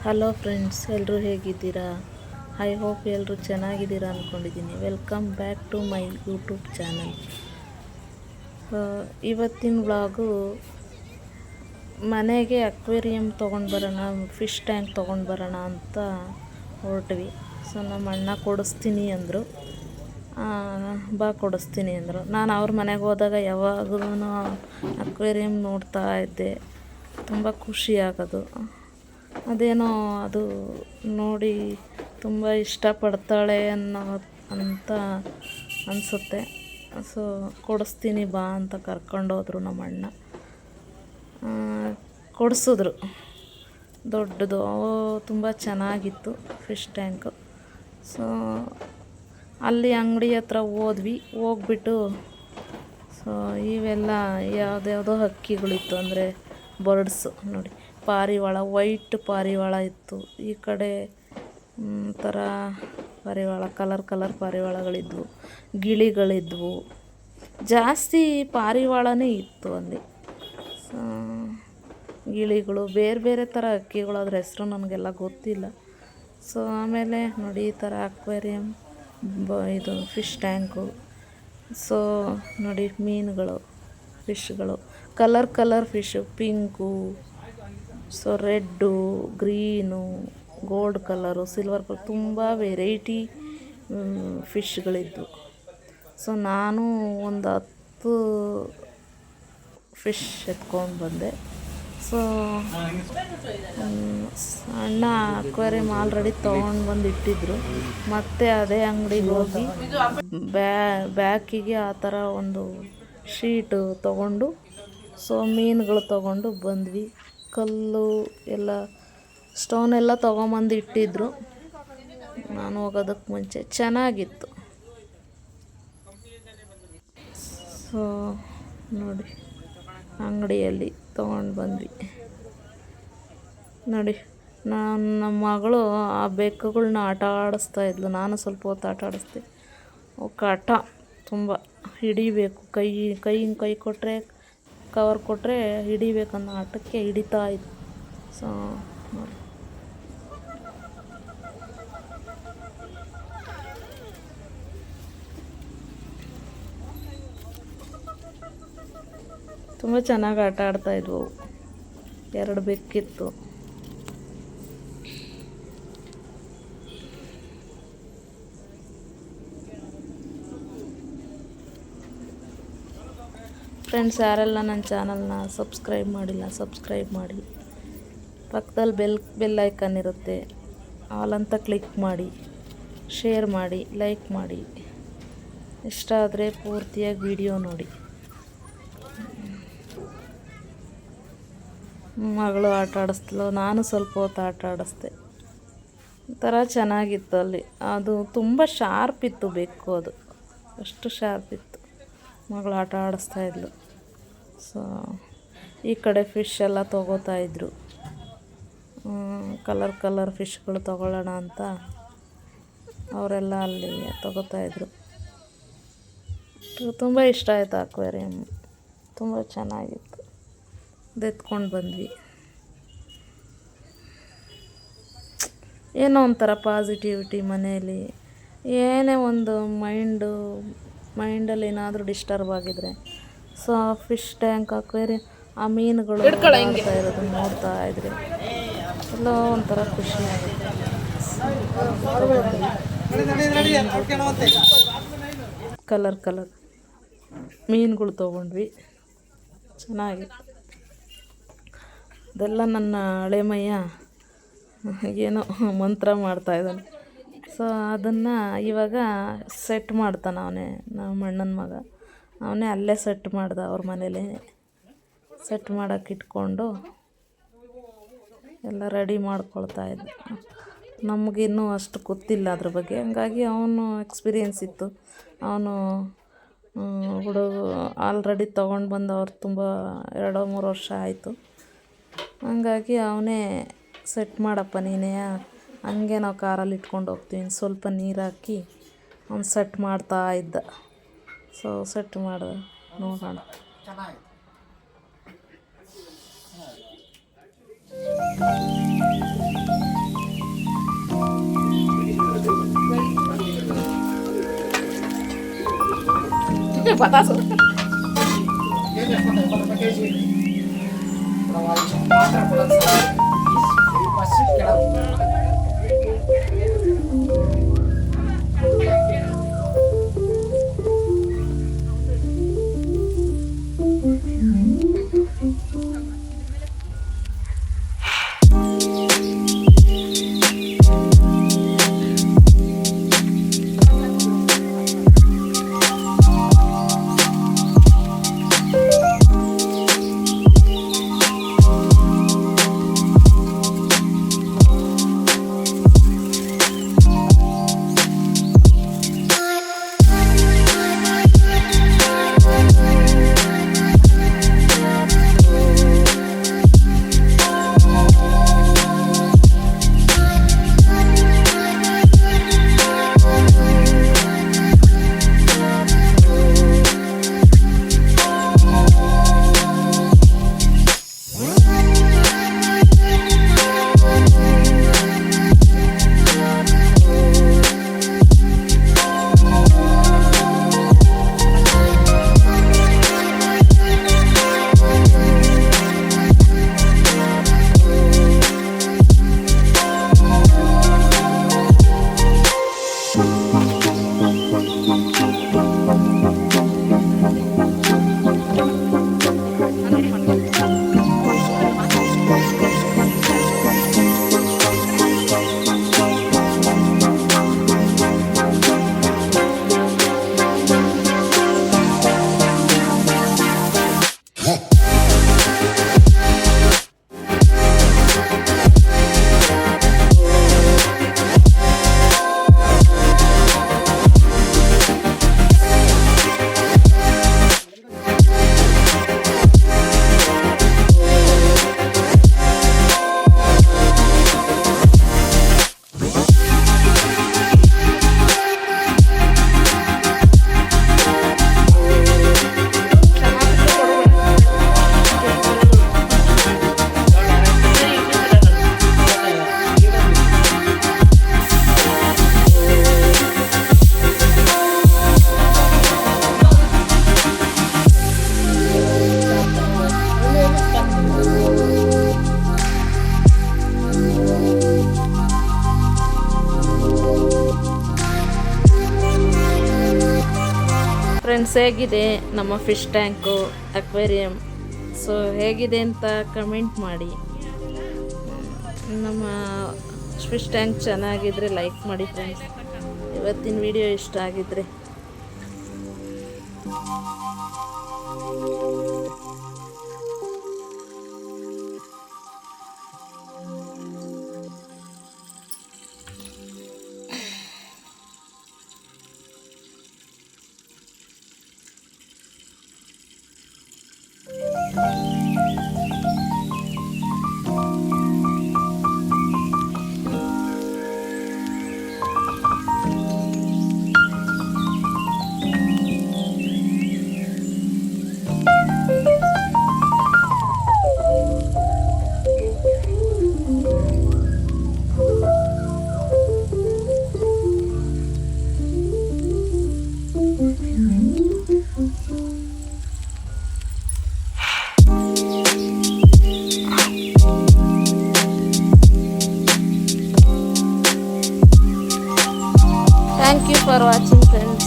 Hello friends, ಎಲ್ಲರೂ ಹೇಗಿದ್ದೀರಾ? I hope ಎಲ್ಲರೂ ಚೆನ್ನಾಗಿದ್ದೀರಾ ಅಂದ್ಕೊಂಡಿದ್ದೀನಿ. Welcome back to my YouTube channel. ಇವತ್ತಿನ ವ್ಲಾಗು ಮನೆಗೆ ಅಕ್ವೇರಿಯಂ ತೊಗೊಂಡು ಬರೋಣ, ಫಿಶ್ ಟ್ಯಾಂಕ್ ತೊಗೊಂಡು ಬರೋಣ ಅಂತ ಹೊರಟ್ವಿ. ಸೊ ನಮ್ಮ ಅಣ್ಣ ಕೊಡಿಸ್ತೀನಿ ಅಂದರು, ಕೊಡಿಸ್ತೀನಿ ಅಂದರು. ನಾನು ಅವ್ರ ಮನೆಗೆ ಹೋದಾಗ ಯಾವಾಗಲೂ ಅಕ್ವೇರಿಯಂ ನೋಡ್ತಾ ಇದ್ದೆ, ತುಂಬ ಖುಷಿ ಆಗೋದು. ಅದೇನೋ ಅದು ನೋಡಿ ತುಂಬ ಇಷ್ಟಪಡ್ತಾಳೆ ಅಂತ ಅನಿಸುತ್ತೆ. ಸೊ ಕೊಡಿಸ್ತೀನಿ ಬಾ ಅಂತ ಕರ್ಕೊಂಡೋದ್ರು ನಮ್ಮ ಅಣ್ಣ. ಕೊಡಿಸಿದ್ರು. ದೊಡ್ಡದು ತುಂಬ ಚೆನ್ನಾಗಿತ್ತು ಫಿಶ್ ಟ್ಯಾಂಕು. ಸೊ ಅಲ್ಲಿ ಅಂಗಡಿ ಹತ್ರ ಹೋಗ್ಬಿಟ್ಟು ಸೊ ಇವೆಲ್ಲ ಯಾವುದ್ಯಾವುದೋ ಹಕ್ಕಿಗಳಿತ್ತು, ಅಂದರೆ ಬರ್ಡ್ಸು ನೋಡಿ. ಪಾರಿವಾಳ, ವೈಟ್ ಪಾರಿವಾಳ ಇತ್ತು. ಈ ಕಡೆ ಥರ ಪಾರಿವಾಳ, ಕಲರ್ ಪಾರಿವಾಳಗಳಿದ್ವು, ಗಿಳಿಗಳಿದ್ವು. ಜಾಸ್ತಿ ಪಾರಿವಾಳನೇ ಇತ್ತು ಅಲ್ಲಿ. ಸೊ ಗಿಳಿಗಳು, ಬೇರೆ ಬೇರೆ ಥರ ಹಕ್ಕಿಗಳು, ಅದ್ರ ಹೆಸರು ನನಗೆಲ್ಲ ಗೊತ್ತಿಲ್ಲ. ಸೊ ಆಮೇಲೆ ನೋಡಿ ಈ ಥರ ಅಕ್ವೇರಿಯಂ, ಇದು ಫಿಶ್ ಟ್ಯಾಂಕು. ಸೊ ನೋಡಿ ಮೀನುಗಳು, ಫಿಶ್ಗಳು, colour fish, pink, so red, green, gold colour, silver colour, ತುಂಬ ವೆರೈಟಿ ಫಿಶ್ಗಳಿದ್ವು. ಸೊ ನಾನು ಒಂದು 10 ಫಿಶ್ ಎತ್ಕೊಂಡು ಬಂದೆ. ಸೊ ಅಣ್ಣ ಅಕ್ವೇರಿಯಂ ಆಲ್ರೆಡಿ ತೊಗೊಂಡು ಬಂದು ಇಟ್ಟಿದ್ರು. ಮತ್ತು ಅದೇ ಅಂಗಡಿಗೆ ಹೋಗಿ ಬ್ಯಾಕಿಗೆ ಆ ಥರ ಒಂದು ಶೀಟು ತೊಗೊಂಡು, ಸೊ ಮೀನುಗಳು ತೊಗೊಂಡು ಬಂದ್ವಿ. ಕಲ್ಲು ಎಲ್ಲ, ಸ್ಟೋನ್ ಎಲ್ಲ ತೊಗೊಂಬಂದು ಇಟ್ಟಿದ್ರು ನಾನು ಹೋಗೋದಕ್ಕೆ ಮುಂಚೆ. ಚೆನ್ನಾಗಿತ್ತು. ಸೊ ನೋಡಿ ಅಂಗಡಿಯಲ್ಲಿ ತೊಗೊಂಡು ಬಂದ್ವಿ. ನೋಡಿ ನಮ್ಮ ಮಗಳು ಆ ಬೆಕ್ಕುಗಳ್ನ ಆಟ ಆಡಿಸ್ತಾ ಇದ್ಲು. ನಾನು ಸ್ವಲ್ಪ ಹೊತ್ತು ಆಟ ಆಡಿಸ್ದೆ. ಕಾಟ ತುಂಬ, ಹಿಡಿಬೇಕು, ಕೈ ಕೊಟ್ಟರೆ, ಕವರ್ ಕೊಟ್ಟರೆ ಹಿಡಿಬೇಕನ್ನೋ ಆಟಕ್ಕೆ ಹಿಡಿತಾ ಇತ್ತು. ಸೊ ನೋಡಿ ತುಂಬ ಚೆನ್ನಾಗಿ ಆಟ ಆಡ್ತಾಯಿದ್ವು. 2 ಬೆಕ್ಕಿತ್ತು. ಫ್ರೆಂಡ್ಸ್, ಯಾರೆಲ್ಲ ನನ್ನ ಚಾನಲ್ನ ಸಬ್ಸ್ಕ್ರೈಬ್ ಮಾಡಿಲ್ಲ, ಸಬ್ಸ್ಕ್ರೈಬ್ ಮಾಡಿ. ಪಕ್ಕದಲ್ಲಿ ಬೆಲ್ ಐಕನ್ ಇರುತ್ತೆ, ಆಲ್ ಅಂತ ಕ್ಲಿಕ್ ಮಾಡಿ, ಶೇರ್ ಮಾಡಿ, ಲೈಕ್ ಮಾಡಿ. ಇಷ್ಟ ಆದರೆ ಪೂರ್ತಿಯಾಗಿ ವಿಡಿಯೋ ನೋಡಿ. ಮಗಳು ಆಟ ಆಡಿಸ್ಲು, ನಾನು ಸ್ವಲ್ಪ ಹೊತ್ತು ಆಟ ಆಡಿಸ್ದೆ. ಒಂಥರ ಚೆನ್ನಾಗಿತ್ತು ಅಲ್ಲಿ. ಅದು ತುಂಬ ಶಾರ್ಪ್ ಇತ್ತು ಬೆಕ್ಕು, ಅದು ಅಷ್ಟು ಶಾರ್ಪ್ ಇತ್ತು. ಮಗಳು ಆಟ ಆಡಿಸ್ತಾಯಿದ್ಲು. ಸೊ ಈ ಕಡೆ ಫಿಶ್ ಎಲ್ಲ ತೊಗೋತಾಯಿದ್ರು. ಕಲರ್ ಫಿಶ್ಗಳು ತೊಗೊಳ್ಳೋಣ ಅಂತ ಅವರೆಲ್ಲ ಅಲ್ಲಿ ತೊಗೋತಾಯಿದ್ರು. ತುಂಬ ಇಷ್ಟ ಆಯಿತು ಅಕ್ವೇರಿಯಂ, ತುಂಬ ಚೆನ್ನಾಗಿತ್ತು. ಎತ್ಕೊಂಡು ಬಂದ್ವಿ. ಏನೋ ಒಂಥರ ಪಾಸಿಟಿವಿಟಿ ಮನೆಯಲ್ಲಿ. ಏನೇ ಒಂದು ಮೈಂಡಲ್ಲಿ ಏನಾದರೂ ಡಿಸ್ಟರ್ಬ್ ಆಗಿದ್ರೆ, ಸೊ ಫಿಶ್ ಟ್ಯಾಂಕ್, ಅಕ್ವೇರಿಯಂ, ಆ ಮೀನುಗಳು ಆಡ್ತಾ ಇರೋದನ್ನ ನೋಡ್ತಾ ಇದ್ರೆ ಎಲ್ಲೋ ಒಂಥರ ಖುಷಿ ಆಗುತ್ತೆ. ಕಲರ್ ಮೀನುಗಳು ತೊಗೊಂಡ್ವಿ. ಚೆನ್ನಾಗಿತ್ತು. ಅದೆಲ್ಲ ನನ್ನ ಹಳೆ ಮೈಯ ಏನೋ ಮಂತ್ರ ಮಾಡ್ತಾಯಿದ್ದಾನೆ. ಸೊ ಅದನ್ನು ಇವಾಗ ಸೆಟ್ ಮಾಡ್ತಾನೆ ಅವನೇ, ನಮ್ಮ ಅಣ್ಣನ ಮಗ. ಅವನೇ ಅಲ್ಲೇ ಸೆಟ್ ಮಾಡ್ದ, ಅವ್ರ ಮನೇಲೇ ಸೆಟ್ ಮಾಡೋಕ್ಕೆ ಇಟ್ಕೊಂಡು ಎಲ್ಲ ರೆಡಿ ಮಾಡ್ಕೊಳ್ತಾ ಇದ್ದ. ನಮಗಿನ್ನೂ ಅಷ್ಟು ಗೊತ್ತಿಲ್ಲ ಅದ್ರ ಬಗ್ಗೆ, ಹಂಗಾಗಿ ಅವನು ಎಕ್ಸ್ಪೀರಿಯೆನ್ಸ್ ಇತ್ತು. ಅವನು ಆಲ್ರೆಡಿ ತೊಗೊಂಡು ಬಂದು ಅವ್ರು ತುಂಬ 2-3 ವರ್ಷ ಆಯಿತು. ಹಂಗಾಗಿ ಅವನೇ ಸೆಟ್ ಮಾಡಪ್ಪ ನೀನೇ, ಹಂಗೆ ನಾವು ಕಾರಲ್ಲಿ ಇಟ್ಕೊಂಡು ಹೋಗ್ತೀವಿ, ಸ್ವಲ್ಪ ನೀರು ಹಾಕಿ ಅವ್ನು ಸೆಟ್ ಮಾಡ್ತಾ ಇದ್ದ. ಸೊ ಸೆಟ್ ಮಾಡಿದೆ, ನೋಡೋಣ. ಪತಾಸು ಫ್ರೆಂಡ್ಸ್, ಹೇಗಿದೆ ನಮ್ಮ ಫಿಶ್ ಟ್ಯಾಂಕು ಅಕ್ವೇರಿಯಂ? ಸೊ ಹೇಗಿದೆ ಅಂತ ಕಮೆಂಟ್ ಮಾಡಿ. ನಮ್ಮ ಫಿಶ್ ಟ್ಯಾಂಕ್ ಚೆನ್ನಾಗಿದ್ದರೆ ಲೈಕ್ ಮಾಡಿ ಫ್ರೆಂಡ್ಸ್. ಇವತ್ತಿನ ವಿಡಿಯೋ ಇಷ್ಟ ಆಗಿದ್ದರೆ Thank you for watching, friends.